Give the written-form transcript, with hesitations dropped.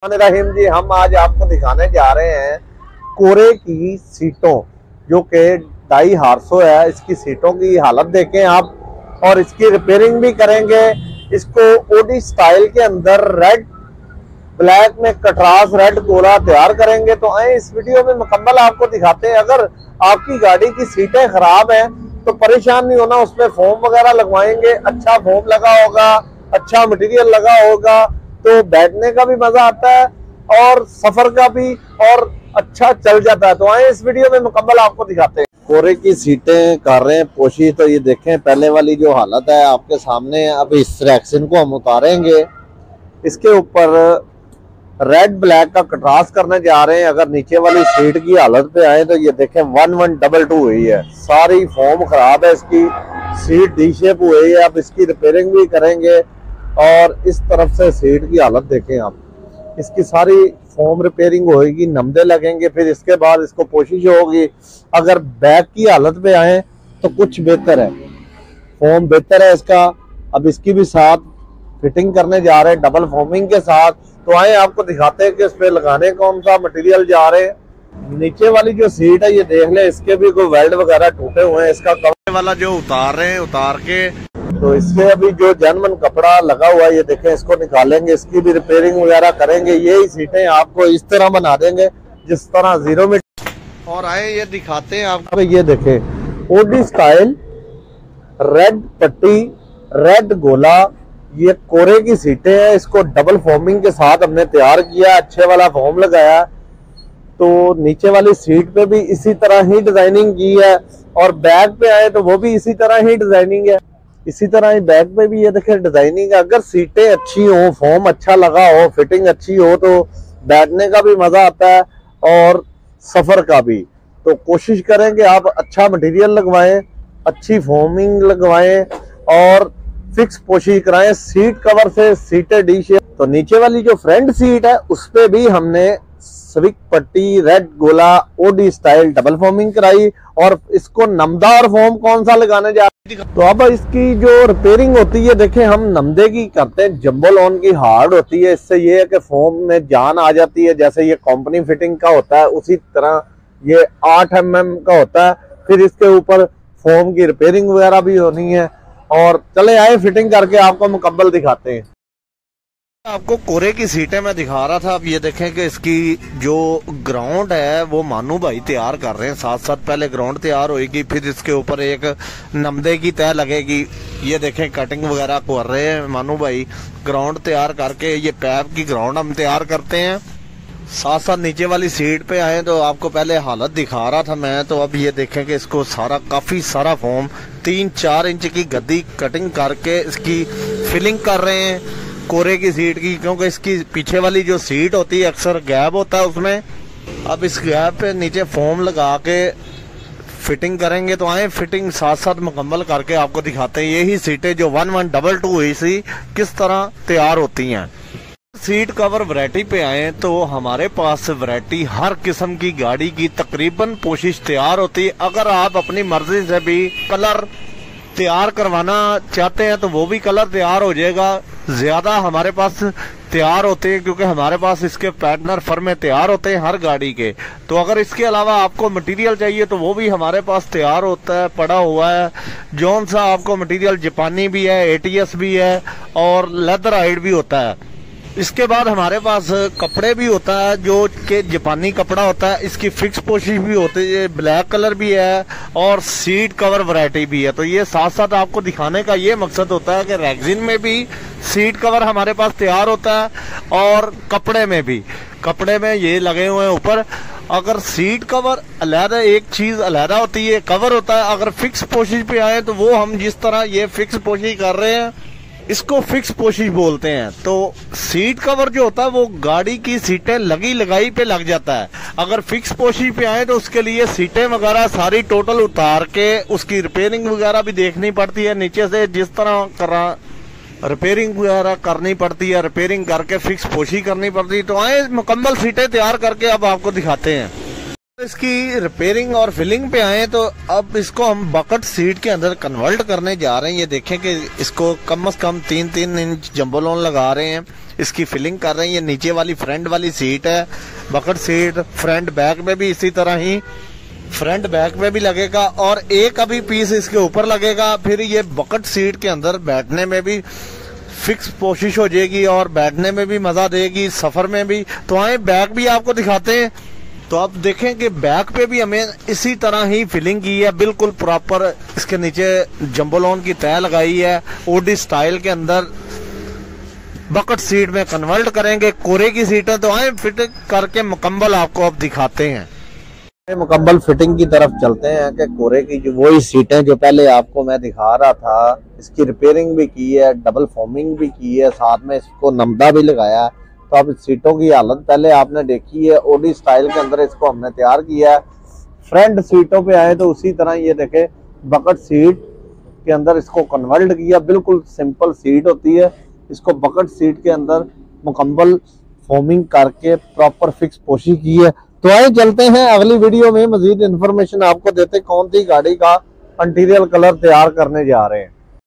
रहीम जी, हम आज आपको दिखाने जा रहे हैं कोरे की सीटों, जो कि डाई हार्सो है। इसकी सीटों की हालत देखें आप, और इसकी रिपेयरिंग भी करेंगे। इसको ओडी स्टाइल के अंदर रेड ब्लैक में कटरास रेड गोला तैयार करेंगे। तो आए इस वीडियो में मुकम्मल आपको दिखाते हैं। अगर आपकी गाड़ी की सीटें खराब हैं तो परेशान नहीं होना, उसमें फोम वगैरह लगवाएंगे। अच्छा फोम लगा होगा, अच्छा मटेरियल लगा होगा तो बैठने का भी मजा आता है और सफर का भी, और अच्छा चल जाता है। तो आए इस वीडियो में मुकम्मल आपको दिखाते हैं। कोरे की सीटें कर रहे हैं पोशी। तो ये देखें, पहले वाली जो हालत है आपके सामने है। अब इस रैक्सिन को हम उतारेंगे, इसके ऊपर रेड ब्लैक का कंट्रास्ट करने जा रहे हैं। अगर नीचे वाली सीट की हालत पे आए तो ये देखें 1122 हुई है, सारी फोम खराब है, इसकी सीट डी शेप हुई है। अब इसकी रिपेयरिंग भी करेंगे। और इस तरफ से सीट की हालत देखें आप, इसकी सारी फोम रिपेयरिंग होगी, नमदे लगेंगे, फिर इसके बाद इसको कोशिश होगी। अगर बैक की हालत पे आए तो कुछ बेहतर है, फोम बेहतर है इसका। अब इसकी भी साथ फिटिंग करने जा रहे हैं डबल फोमिंग के साथ। तो आए आपको दिखाते हैं कि इस पे लगाने कौन सा मटेरियल जा रहे हैं। नीचे वाली जो सीट है ये देख ले, इसके भी कोई वेल्ड वगैरह टूटे हुए हैं। इसका कवर वाला जो उतार रहे हैं, उतार के तो इससे अभी जो जनमन कपड़ा लगा हुआ है ये देखें, इसको निकालेंगे, इसकी भी रिपेयरिंग वगैरह करेंगे। यही सीटें आपको इस तरह बना देंगे जिस तरह 0 मीटर। और आए ये दिखाते हैं आपको, ये देखें ओडी स्टाइल रेड पट्टी रेड गोला, ये कोरे की सीटें हैं। इसको डबल फोमिंग के साथ हमने तैयार किया, अच्छे वाला फोम लगाया। तो नीचे वाली सीट पे भी इसी तरह ही डिजाइनिंग की है, और बैक पे आए तो वो भी इसी तरह ही डिजाइनिंग है। इसी तरह ही बैक पे भी ये देखे डिजाइनिंग है। अगर सीटें अच्छी हो, फोम अच्छा लगा हो, फिटिंग अच्छी हो तो बैठने का भी मजा आता है और सफर का भी। तो कोशिश करें कि आप अच्छा मटेरियल लगवाएं, अच्छी फोमिंग लगवाएं और फिक्स पोशी कराएं। सीट कवर से सीटें डी शेप। तो नीचे वाली जो फ्रंट सीट है उस पे भी हमने स्विक पट्टी रेड गोला ओडी स्टाइल डबल फोमिंग कराई, और इसको नमदार फोम कौन सा लगाने जा रहे हैं। तो अब इसकी जो रिपेयरिंग होती है देखें, हम नमदे की करते हैं, जंबो लोन की हार्ड होती है। इससे ये है कि फोम में जान आ जाती है। जैसे ये कंपनी फिटिंग का होता है उसी तरह ये 8 mm का होता है। फिर इसके ऊपर फोम की रिपेयरिंग वगैरह भी होनी है। और चले आए फिटिंग करके आपको मुकम्मल दिखाते हैं। आपको कोरे की सीटें मैं दिखा रहा था। अब ये देखें कि इसकी जो ग्राउंड है वो मानू भाई तैयार कर रहे हैं। साथ साथ पहले ग्राउंड तैयार होगी, फिर इसके ऊपर एक नमदे की तह लगेगी। ये देखें कटिंग वगैरह कर रहे हैं मानू भाई। ग्राउंड तैयार करके ये पैप की ग्राउंड हम तैयार करते हैं। साथ साथ नीचे वाली सीट पे आए तो आपको पहले हालत दिखा रहा था मैं। तो अब ये देखें कि इसको सारा काफी सारा फोम 3-4 इंच की गद्दी कटिंग करके इसकी फिलिंग कर रहे हैं कोरे की सीट की, क्योंकि इसकी पीछे वाली जो सीट होती है अक्सर गैप होता है उसमें। अब इस गैप पे नीचे फोम लगा के फिटिंग करेंगे। तो आए फिटिंग साथ साथ मुकम्मल करके आपको दिखाते हैं। यही सीटें जो 1122 हुई थी किस तरह तैयार होती हैं। सीट कवर वैरायटी पे आए तो हमारे पास वैरायटी हर किस्म की गाड़ी की तकरीबन कोशिश तैयार होती है। अगर आप अपनी मर्जी से भी कलर तैयार करवाना चाहते हैं तो वो भी कलर तैयार हो जाएगा। ज्यादा हमारे पास तैयार होते हैं क्योंकि हमारे पास इसके पैटर्नर फर्मे तैयार होते हैं हर गाड़ी के। तो अगर इसके अलावा आपको मटेरियल चाहिए तो वो भी हमारे पास तैयार होता है, पड़ा हुआ है। जौन सा आपको मटेरियल जापानी भी है, ATS भी है और लेदर हाइड भी होता है। इसके बाद हमारे पास कपड़े भी होता है जो कि जापानी कपड़ा होता है। इसकी फिक्स पोशी भी होती है, ब्लैक कलर भी है और सीट कवर वैरायटी भी है। तो ये साथ साथ आपको दिखाने का ये मकसद होता है कि रैगजिन में भी सीट कवर हमारे पास तैयार होता है और कपड़े में भी। कपड़े में ये लगे हुए हैं ऊपर। अगर सीट कवर अलहदा एक चीज अलहदा होती है, कवर होता है। अगर फिक्स पोशी पे आए तो वो हम जिस तरह ये फिक्स पोशी कर रहे हैं इसको फिक्स पोशी बोलते हैं। तो सीट कवर जो होता है वो गाड़ी की सीटें लगी लगाई पे लग जाता है। अगर फिक्स पोशी पे आए तो उसके लिए सीटें वगैरह सारी टोटल उतार के उसकी रिपेयरिंग वगैरह भी देखनी पड़ती है। नीचे से जिस तरह करा रिपेयरिंग वगैरह करनी पड़ती है, रिपेयरिंग करके फिक्स पोशी करनी पड़ती है। तो आए मुकम्मल सीटें तैयार करके अब आपको दिखाते हैं। इसकी रिपेयरिंग और फिलिंग पे आए तो अब इसको हम बकेट सीट के अंदर कन्वर्ट करने जा रहे हैं। ये देखें कि इसको कम से कम 3-3 इंच जंबो लोन लगा रहे हैं, इसकी फिलिंग कर रहे हैं। ये नीचे वाली फ्रंट वाली सीट है, बकेट सीट। फ्रंट बैक में भी इसी तरह ही फ्रंट बैक में भी लगेगा और एक अभी पीस इसके ऊपर लगेगा। फिर ये बकेट सीट के अंदर बैठने में भी फिक्स कोशिश हो जाएगी और बैठने में भी मजा देगी, सफर में भी। तो आए बैक भी आपको दिखाते हैं। तो आप देखें कि बैक पे भी हमें इसी तरह ही फिलिंग की है, बिल्कुल प्रॉपर। इसके नीचे जंबोलोन की तय लगाई है, ओडी स्टाइल के अंदर बकेट सीट में कन्वर्ट करेंगे। कोरे की सीटें तो आए फिट करके मुकम्मल आपको अब दिखाते हैं। मुकम्मल फिटिंग की तरफ चलते हैं कि कोरे की जो वही सीटें जो पहले आपको मैं दिखा रहा था, इसकी रिपेयरिंग भी की है, डबल फॉर्मिंग भी की है, साथ में इसको नमदा भी लगाया। तो अब सीटों की हालत पहले आपने देखी है, ओडी स्टाइल के अंदर इसको हमने तैयार किया है। फ्रंट सीटों पे आए तो उसी तरह ये देखे बकेट सीट के अंदर इसको कन्वर्ट किया। बिल्कुल सिंपल सीट होती है, इसको बकेट सीट के अंदर मुकम्मल फॉर्मिंग करके प्रॉपर फिक्स पोशी की है। तो आइए चलते हैं अगली वीडियो में मजीद इन्फॉर्मेशन आपको देते कौन सी गाड़ी का इंटीरियर कलर तैयार करने जा रहे हैं।